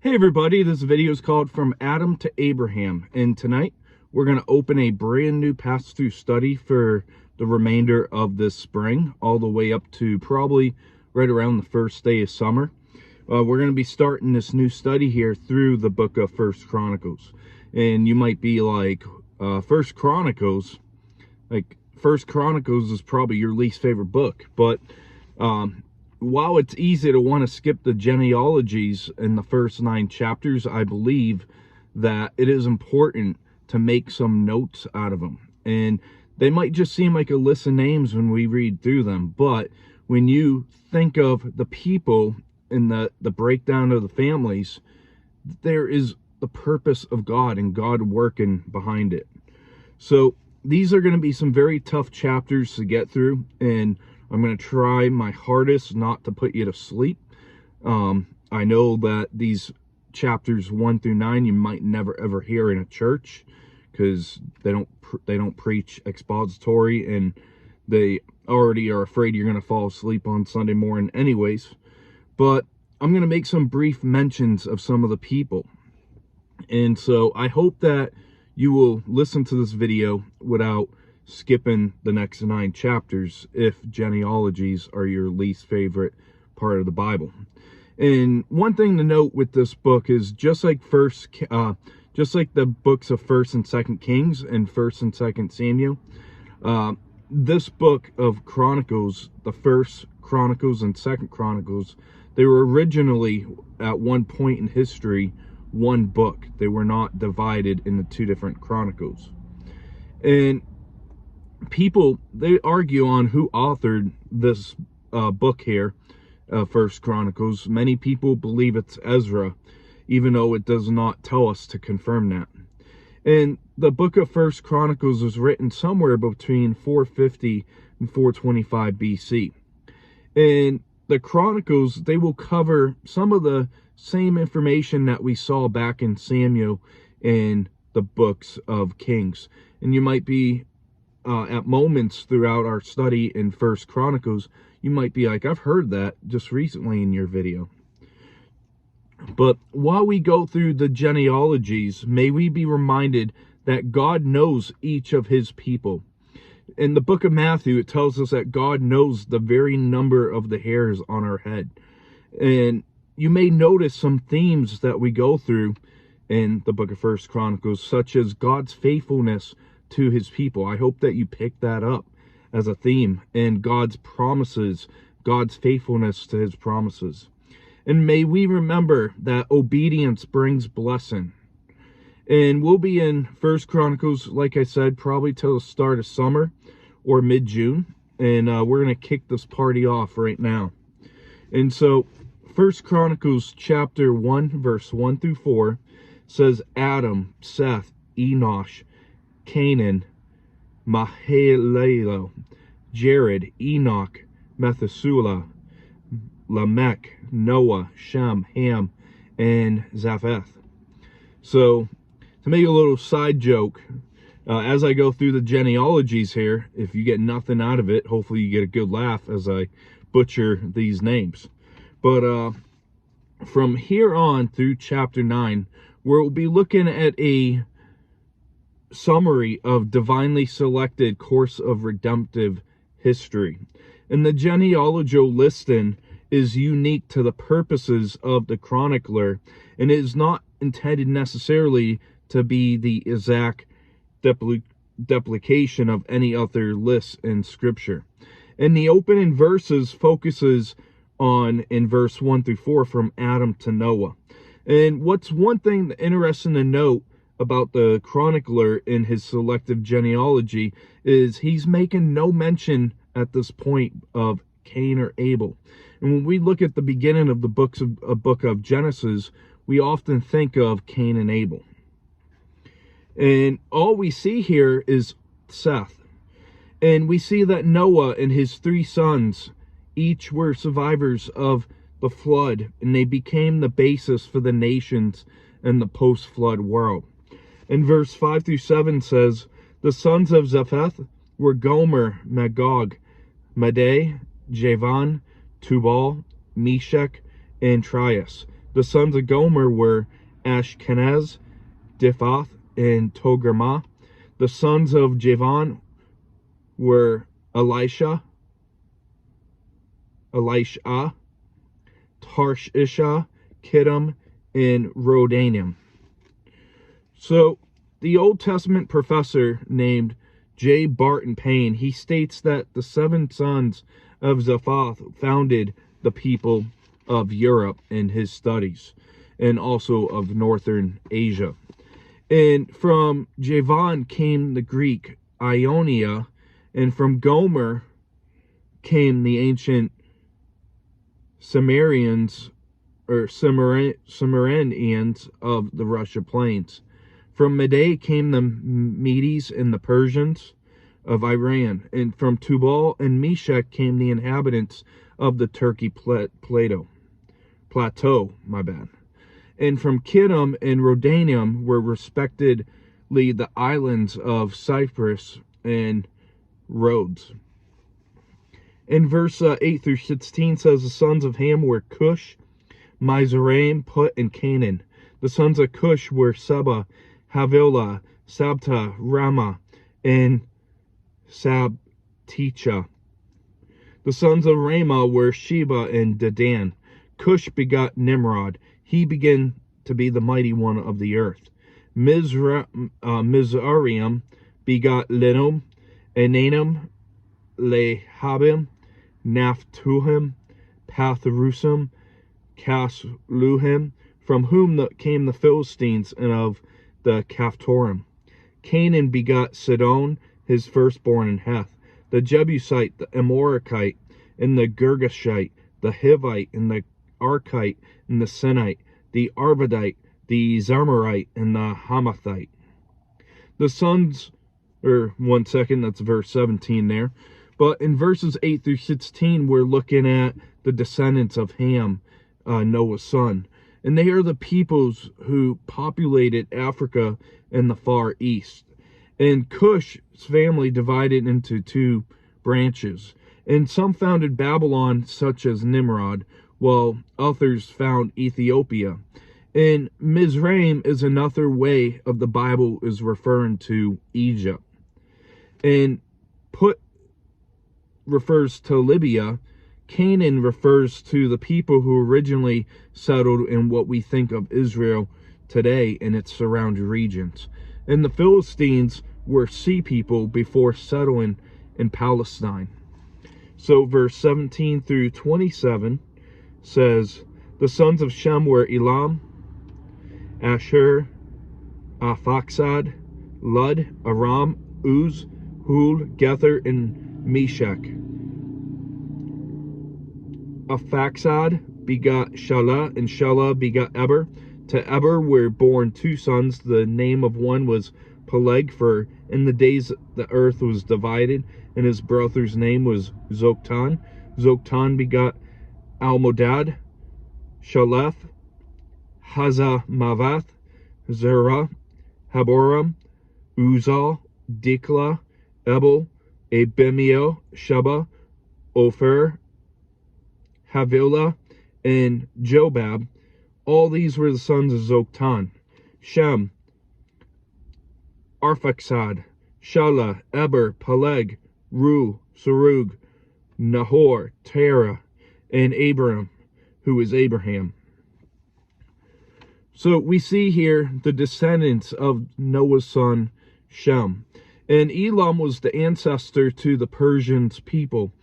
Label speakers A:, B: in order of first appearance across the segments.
A: Hey everybody, this video is called From Adam to Abraham, and tonight we're going to open a brand new pass-through study for the remainder of this spring, all the way up to probably right around the first day of summer. We're going to be starting this new study here through the book of First Chronicles. And you might be like, First Chronicles is probably your least favorite book, but while it's easy to want to skip the genealogies in the first 9 chapters, I believe that it is important to make some notes out of them. And they might just seem like a list of names when we read through them, but when you think of the people and the breakdown of the families, there is the purpose of God and God working behind it. So these are going to be some very tough chapters to get through, and I'm going to try my hardest not to put you to sleep. I know that these chapters 1 through 9 you might never ever hear in a church because they don't preach expository, and they already are afraid you're going to fall asleep on Sunday morning anyways. But I'm going to make some brief mentions of some of the people. And so I hope that you will listen to this video without skipping the next 9 chapters if genealogies are your least favorite part of the Bible. And one thing to note with this book is just like the books of 1st and 2nd Kings and 1st and 2nd Samuel, this book of Chronicles, the 1st Chronicles and 2nd Chronicles, they were originally at one point in history one book. They were not divided into 2 different chronicles. And people, they argue on who authored this book here, First Chronicles. Many people believe it's Ezra, even though it does not tell us to confirm that. And the book of First Chronicles was written somewhere between 450 and 425 BC. And the Chronicles, they will cover some of the same information that we saw back in Samuel and the books of Kings. And you might be at moments throughout our study in First Chronicles, you might be like, I've heard that just recently in your video. But while we go through the genealogies, may we be reminded that God knows each of his people. In the book of Matthew, it tells us that God knows the very number of the hairs on our head. And you may notice some themes that we go through in the book of First Chronicles, such as God's faithfulness to his people. I hope that you pick that up as a theme, and God's promises, God's faithfulness to his promises. And may we remember that obedience brings blessing. And we'll be in First Chronicles, like I said, probably till the start of summer or mid-June. And we're going to kick this party off right now. And so First Chronicles chapter 1, verse 1 through 4 says, Adam, Seth, Enosh, Canaan, Mahalalel, Jared, Enoch, Methuselah, Lamech, Noah, Shem, Ham, and Japheth. So, to make a little side joke, as I go through the genealogies here, if you get nothing out of it, hopefully you get a good laugh as I butcher these names. But from here on through chapter 9, we'll be looking at a summary of divinely selected course of redemptive history. And the genealogical listing is unique to the purposes of the chronicler, and it is not intended necessarily to be the exact duplication of any other lists in scripture. And the opening verses focuses on, in verse 1 through 4, from Adam to Noah. And what's one thing interesting to note about the chronicler in his selective genealogy is he's making no mention at this point of Cain or Abel. And when we look at the beginning of the book of Genesis, we often think of Cain and Abel. And all we see here is Seth. And we see that Noah and his 3 sons each were survivors of the flood, and they became the basis for the nations in the post-flood world. And verse 5 through 7 says, the sons of Japheth were Gomer, Magog, Madai, Javan, Tubal, Meshach, and Trias. The sons of Gomer were Ashkenaz, Diphath, and Togarmah. The sons of Javan were Elisha, Tarshisha, Kittim, and Rodanim. So, the Old Testament professor named J. Barton Payne, he states that the 7 sons of Zaphath founded the people of Europe in his studies, and also of Northern Asia. And from Javan came the Greek Ionia, and from Gomer came the ancient Cimmerians or Cimmerians of the Russia plains. From Media came the Medes and the Persians of Iran, and from Tubal and Meshech came the inhabitants of the Turkey plateau. And from Kittim and Rodanim were respectively the islands of Cyprus and Rhodes. In verse 8 through 16 says the sons of Ham were Cush, Mizraim, Put, and Canaan. The sons of Cush were Seba, Havilah, Sabta, Ramah, and Sabtecha. The sons of Ramah were Sheba and Dedan. Cush begot Nimrod. He began to be the mighty one of the earth. Mizraim begot Linum, Enanam, Lehabim, Naphtuhim, Patharusim, Casluhim, from whom came the Philistines and of the Caphtorim. Canaan begot Sidon, his firstborn, in Heth, the Jebusite, the Amorite, and the Girgashite, the Hivite, and the Archite, and the Sinite, the Arvadite, the Zarmarite, and the Hamathite. The sons, that's verse 17 there. But in verses 8 through 16, we're looking at the descendants of Ham, Noah's son. And they are the peoples who populated Africa and the Far East. And Cush's family divided into 2 branches. And some founded Babylon, such as Nimrod, while others found Ethiopia. And Mizraim is another way of the Bible is referring to Egypt. And Put refers to Libya. Canaan refers to the people who originally settled in what we think of Israel today and its surrounding regions. And the Philistines were sea people before settling in Palestine. So verse 17 through 27 says, the sons of Shem were Elam, Asher, Aphaxad, Lud, Aram, Uz, Hul, Gether, and Meshech. Aphaxad begot Shelah, and Shelah begot Eber. To Eber were born 2 sons. The name of one was Peleg, for in the days the earth was divided, and his brother's name was Zoktan. Zoktan begot Almodad, Shaleth, Hazamavath, Zerah, Haboram, Uzal, Dikla, Ebel, Abimeo, Sheba, Ophir, Havilah, and Jobab. All these were the sons of Zoktan. Shem, Arphaxad, Shelah, Eber, Peleg, Ru, Serug, Nahor, Terah, and Abram, who is Abraham. So we see here the descendants of Noah's son Shem. And Elam was the ancestor to the Persians people.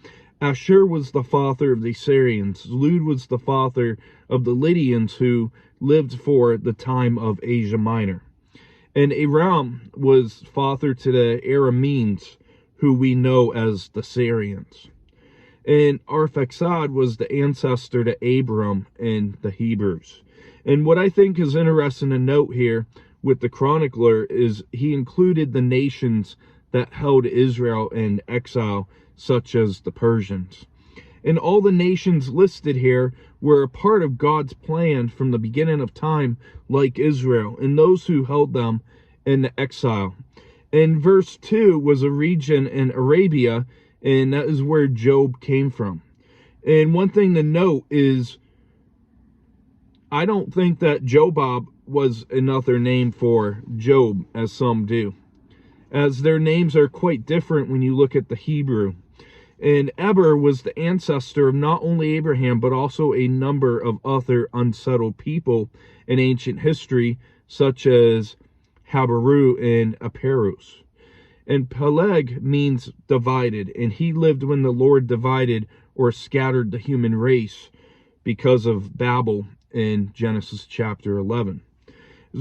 A: Ashur was the father of the Assyrians. Lud was the father of the Lydians, who lived for the time of Asia Minor. And Aram was father to the Arameans, who we know as the Syrians. And Arphaxad was the ancestor to Abram and the Hebrews. And what I think is interesting to note here with the Chronicler is he included the nations that held Israel in exile, such as the Persians. And all the nations listed here were a part of God's plan from the beginning of time, like Israel, and those who held them in exile. And verse 2 was a region in Arabia, and that is where Job came from. And one thing to note is I don't think that Jobab was another name for Job, as some do, as their names are quite different when you look at the Hebrew. And Eber was the ancestor of not only Abraham, but also a number of other unsettled people in ancient history, such as Habaru and Aperus. And Peleg means divided, and he lived when the Lord divided or scattered the human race because of Babel in Genesis chapter 11.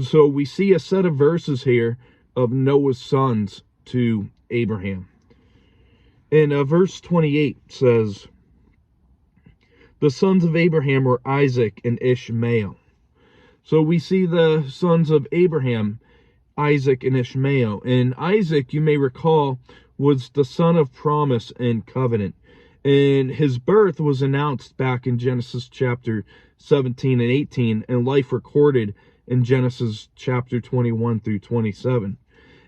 A: So we see a set of verses here of Noah's sons to Abraham. And verse 28 says, the sons of Abraham were Isaac and Ishmael. So we see the sons of Abraham, Isaac and Ishmael. And Isaac, you may recall, was the son of promise and covenant. And his birth was announced back in Genesis chapter 17 and 18, and life recorded in Genesis chapter 21 through 27.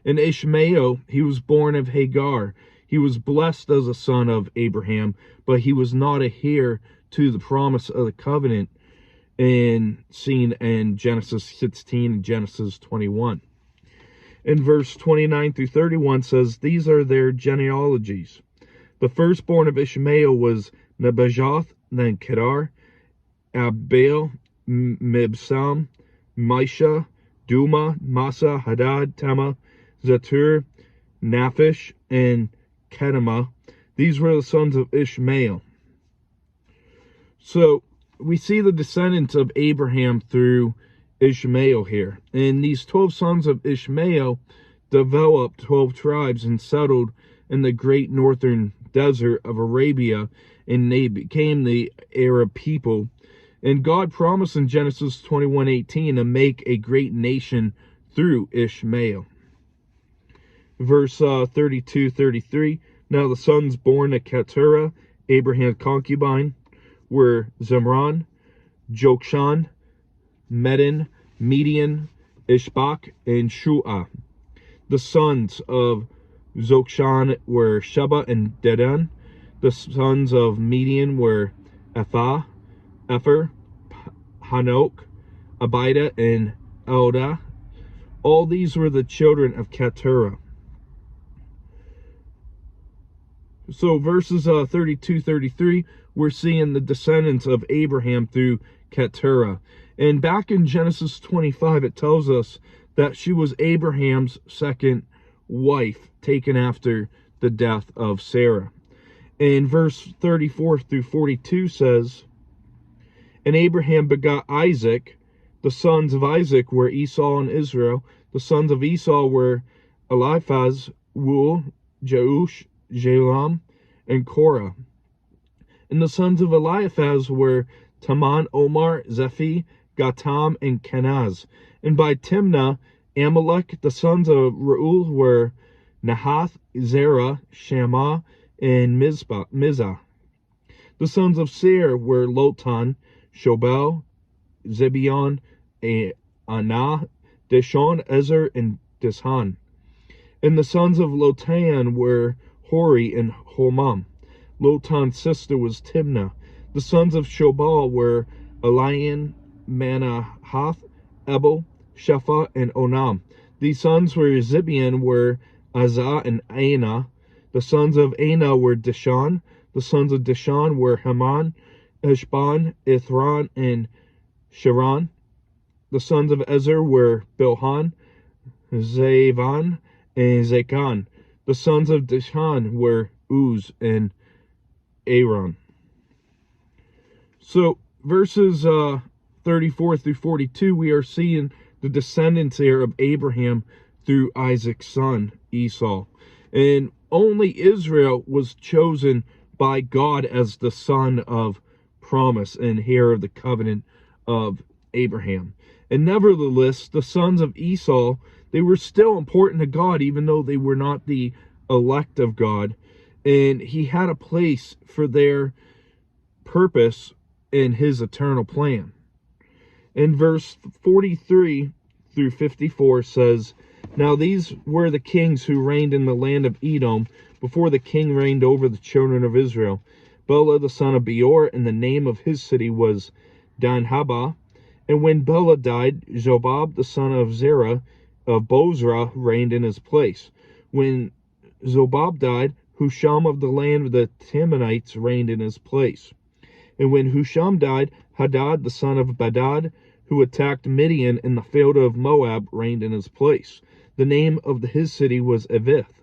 A: And Ishmael, he was born of Hagar. He was blessed as a son of Abraham, but he was not a heir to the promise of the covenant seen in Genesis 16 and Genesis 21. And verse 29 through 31 says, these are their genealogies. The firstborn of Ishmael was Nebajoth, then Kedar, Abel, Mibsam, Misha, Duma, Massa, Hadad, Tema, Zetur, Naphish, and Kedema. These were the sons of Ishmael. So we see the descendants of Abraham through Ishmael here. And these 12 sons of Ishmael developed 12 tribes and settled in the great northern desert of Arabia, and they became the Arab people. And God promised in Genesis 21:18 to make a great nation through Ishmael. Verse 32-33, now the sons born of Keturah, Abraham's concubine, were Zimran, Jokshan, Medan, Median, Ishbak, and Shu'ah. The sons of Zokshan were Sheba and Dedan. The sons of Median were Ephah, Epher, Hanok, Abida, and Eldah. All these were the children of Keturah. So verses 32-33, we're seeing the descendants of Abraham through Keturah. And back in Genesis 25, it tells us that she was Abraham's second wife, taken after the death of Sarah. And verse 34-42 says, and Abraham begot Isaac. The sons of Isaac were Esau and Israel. The sons of Esau were Eliphaz, Reuel, Jeush, Jalam, and Korah. And the sons of Eliphaz were Taman, Omar, Zephi, Gatam, and Kenaz. And by Timnah, Amalek. The sons of Reuel were Nahath, Zerah, Shammah, and Mizah. The sons of Seir were Lotan, Shobel, Zibeon, Anah, Dishon, Ezer, and Dishan. And the sons of Lotan were Hori and Homam. Lotan's sister was Timnah. The sons of Shobal were Elian, Manahath, Ebel, Shepha, and Onam. These sons were Zibeon were Azah and Anah. The sons of Anah were Dishon. The sons of Dishon were Haman, Eshban, Ithran, and Sharon. The sons of Ezer were Bilhan, Zavan, and Zakan. The sons of Dishon were Uz and Aaron. So verses 34-42, we are seeing the descendants here of Abraham through Isaac's son, Esau. And only Israel was chosen by God as the son of promise and heir of the covenant of Abraham. And nevertheless, the sons of Esau, they were still important to God, even though they were not the elect of God. And he had a place for their purpose in his eternal plan. In verse 43-54 says, now these were the kings who reigned in the land of Edom before the king reigned over the children of Israel. Bela the son of Beor, and the name of his city was Danhabah. And when Bela died, Jobab, the son of Zerah of Bozrah, reigned in his place. When Jobab died, Husham of the land of the Temanites reigned in his place. And when Husham died, Hadad, the son of Badad, who attacked Midian in the field of Moab, reigned in his place. The name of his city was Avith.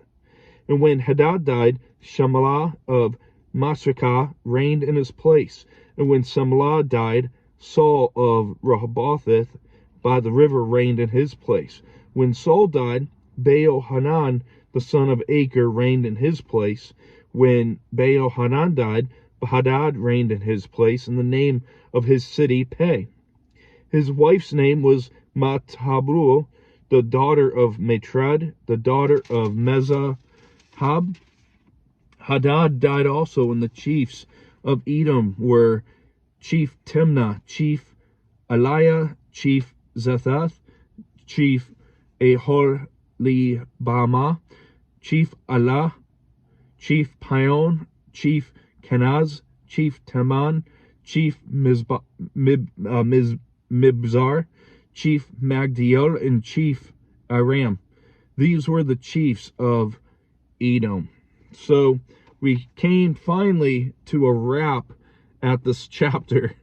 A: And when Hadad died, Shamlah of Masrekah reigned in his place. And when Shamlah died, Saul of Rehoboth by the river reigned in his place. When Saul died, Baal-Hanan, the son of Achor, reigned in his place. When Baal-Hanan died, Hadad reigned in his place, and the name of his city Pe. His wife's name was Matabru, the daughter of Matred, the daughter of Mezahab. Hadad died also, and the chiefs of Edom were Chief Timnah, Chief Eliah, Chief Zetheth, Chief Aholibamah, Chief Allah, Chief Pion, Chief Kenaz, Chief Teman, Chief Mibzar, Chief Magdiel, and Chief Aram. These were the chiefs of Edom. So we came finally to a wrap at this chapter.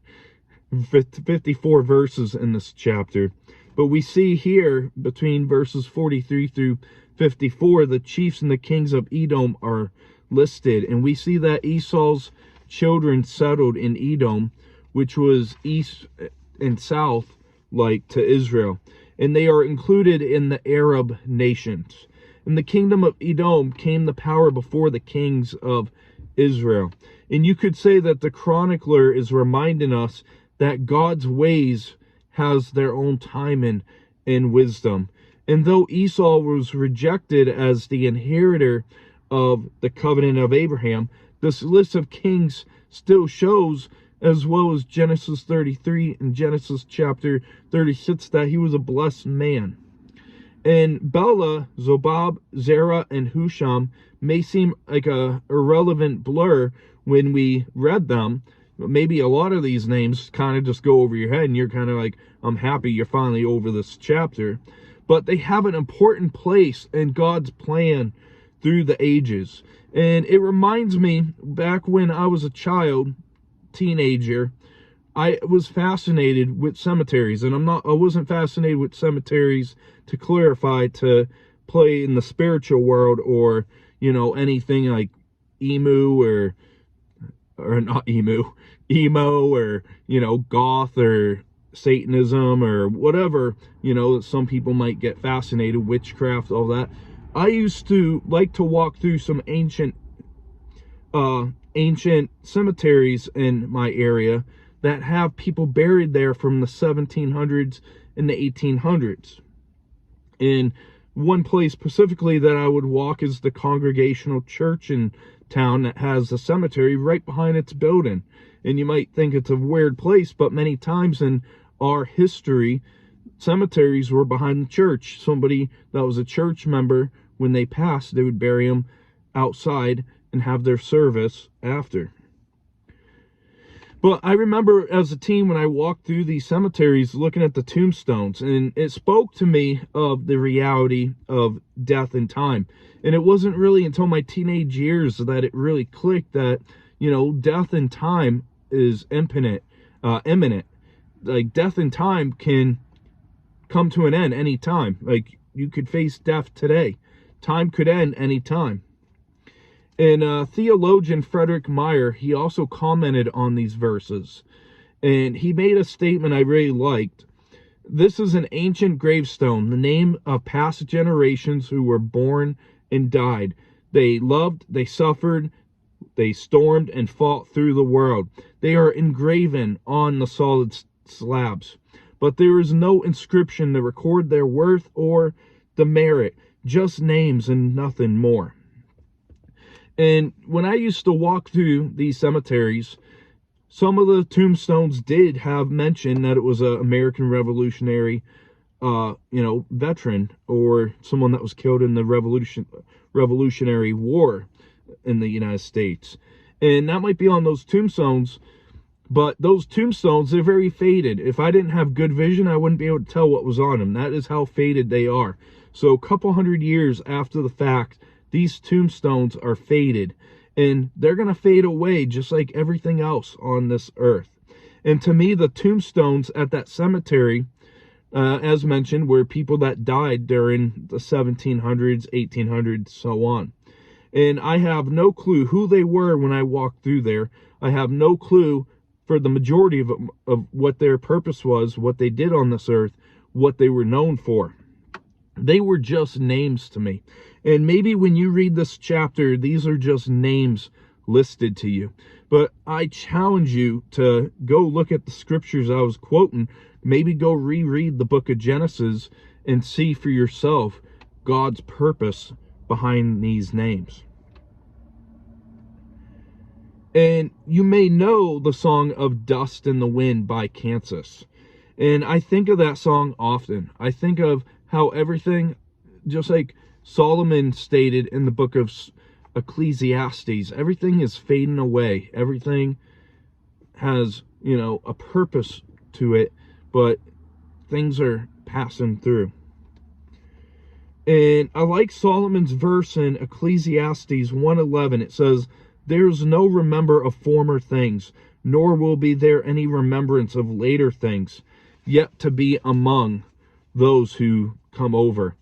A: 54 verses in this chapter. But we see here, between verses 43 through 54, the chiefs and the kings of Edom are listed. And we see that Esau's children settled in Edom, which was east and south, like to Israel. And they are included in the Arab nations. In the kingdom of Edom came the power before the kings of Israel. And you could say that the chronicler is reminding us that God's ways has their own timing and wisdom. And though Esau was rejected as the inheritor of the covenant of Abraham, this list of kings still shows, as well as Genesis 33 and Genesis chapter 36, that he was a blessed man. And Bela, Zobab, Zerah, and Husham may seem like a irrelevant blur when we read them. Maybe a lot of these names kind of just go over your head and you're kind of like, I'm happy you're finally over this chapter. But they have an important place in God's plan through the ages. And it reminds me, back when I was a child, teenager, I was fascinated with cemeteries. And I wasn't fascinated with cemeteries, to clarify, to play in the spiritual world, or, anything like emo, or not emo, or, goth, or Satanism, or whatever, some people might get fascinated, witchcraft, all that. I used to like to walk through some ancient cemeteries in my area that have people buried there from the 1700s and the 1800s. And one place specifically that I would walk is the Congregational Church in town that has a cemetery right behind its building. And you might think it's a weird place, but many times in our history, cemeteries were behind the church. Somebody that was a church member, when they passed, they would bury them outside and have their service after. But I remember as a teen when I walked through these cemeteries looking at the tombstones, and it spoke to me of the reality of death and time. And it wasn't really until my teenage years that it really clicked that, death and time is imminent. Like, death and time can come to an end anytime. Like, you could face death today. Time could end anytime. And theologian Frederick Meyer, he also commented on these verses. And he made a statement I really liked. This is an ancient gravestone, the name of past generations who were born and died. They loved, they suffered, they stormed and fought through the world. They are engraven on the solid slabs. But there is no inscription to record their worth or the merit, just names and nothing more. And when I used to walk through these cemeteries, some of the tombstones did have mention that it was an American Revolutionary, veteran, or someone that was killed in the Revolutionary War in the United States. And that might be on those tombstones, But those tombstones, they're very faded. If I didn't have good vision, I wouldn't be able to tell what was on them. That is how faded they are. So a couple hundred years after the fact, these tombstones are faded. And they're going to fade away just like everything else on this earth. And to me, the tombstones at that cemetery, as mentioned, were people that died during the 1700s, 1800s, so on. And I have no clue who they were when I walked through there. I have no clue for the majority of what their purpose was, what they did on this earth, what they were known for. They were just names to me. And maybe when you read this chapter, these are just names listed to you. But I challenge you to go look at the scriptures I was quoting. Maybe go reread the book of Genesis and see for yourself God's purpose behind these names. And you may know the song of Dust in the Wind by Kansas. And I think of that song often. I think of how everything, just like Solomon stated in the book of Ecclesiastes, everything is fading away. Everything has, a purpose to it, but things are passing through. And I like Solomon's verse in Ecclesiastes 1:11. It says, "There is no remember of former things, nor will be there any remembrance of later things, yet to be among those who come over."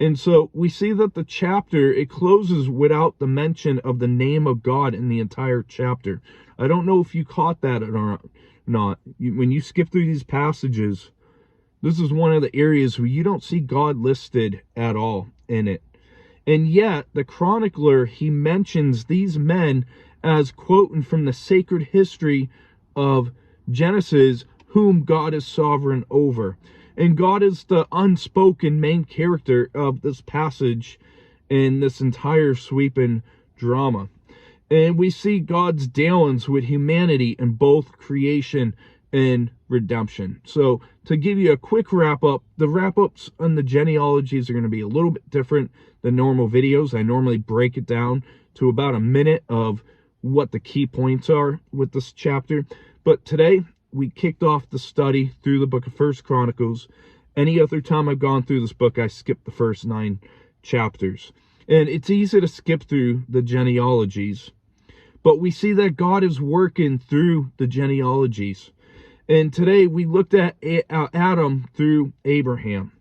A: And so we see that the chapter, it closes without the mention of the name of God in the entire chapter. I don't know if you caught that or not. When you skip through these passages, this is one of the areas where you don't see God listed at all in it. And yet, the chronicler, he mentions these men as quoting from the sacred history of Genesis, whom God is sovereign over. And God is the unspoken main character of this passage in this entire sweeping drama. And we see God's dealings with humanity in both creation and redemption. So to give you a quick wrap-up, the wrap-ups on the genealogies are going to be a little bit different than normal videos. I normally break it down to about a minute of what the key points are with this chapter. But today, we kicked off the study through the book of 1 Chronicles. Any other time I've gone through this book, I skip the first 9 chapters. And it's easy to skip through the genealogies. But we see that God is working through the genealogies. And today we looked at Adam through Abraham.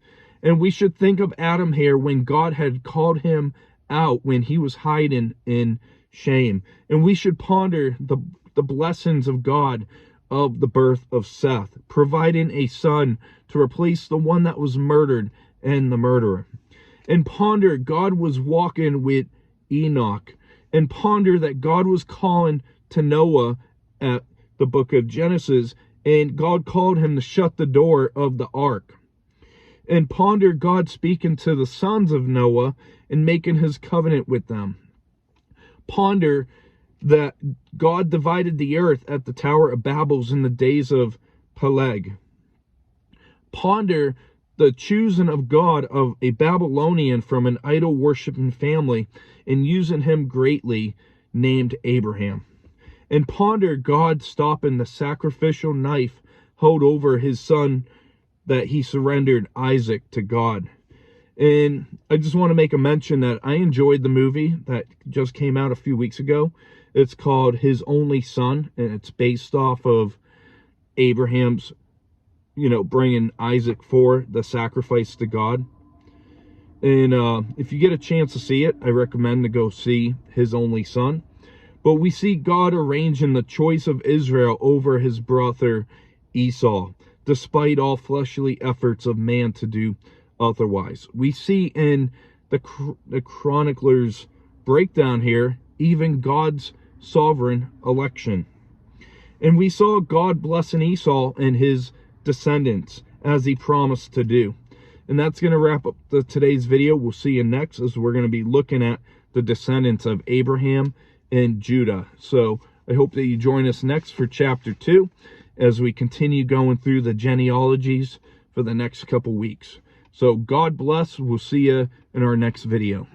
A: And we should think of Adam here when God had called him out when he was hiding in shame. And we should ponder the blessings of God of the birth of Seth, providing a son to replace the one that was murdered and the murderer. And ponder God was walking with Enoch. And ponder that God was calling to Noah at the book of Genesis, and God called him to shut the door of the ark. And ponder God speaking to the sons of Noah and making his covenant with them. Ponder that God divided the earth at the Tower of Babel in the days of Peleg. Ponder the choosing of God of a Babylonian from an idol-worshiping family and using him greatly, named Abraham. And ponder God stopping the sacrificial knife held over his son that he surrendered Isaac to God. And I just want to make a mention that I enjoyed the movie that just came out a few weeks ago. It's called His Only Son, and it's based off of Abraham's, bringing Isaac for the sacrifice to God. And if you get a chance to see it, I recommend to go see His Only Son. But we see God arranging the choice of Israel over his brother Esau, despite all fleshly efforts of man to do otherwise. We see in the chronicler's breakdown here, even God's sovereign election. And we saw God blessing Esau and his descendants as he promised to do. And that's going to wrap up today's video. We'll see you next as we're going to be looking at the descendants of Abraham and Judah. So I hope that you join us next for chapter 2 as we continue going through the genealogies for the next couple weeks. So God bless. We'll see you in our next video.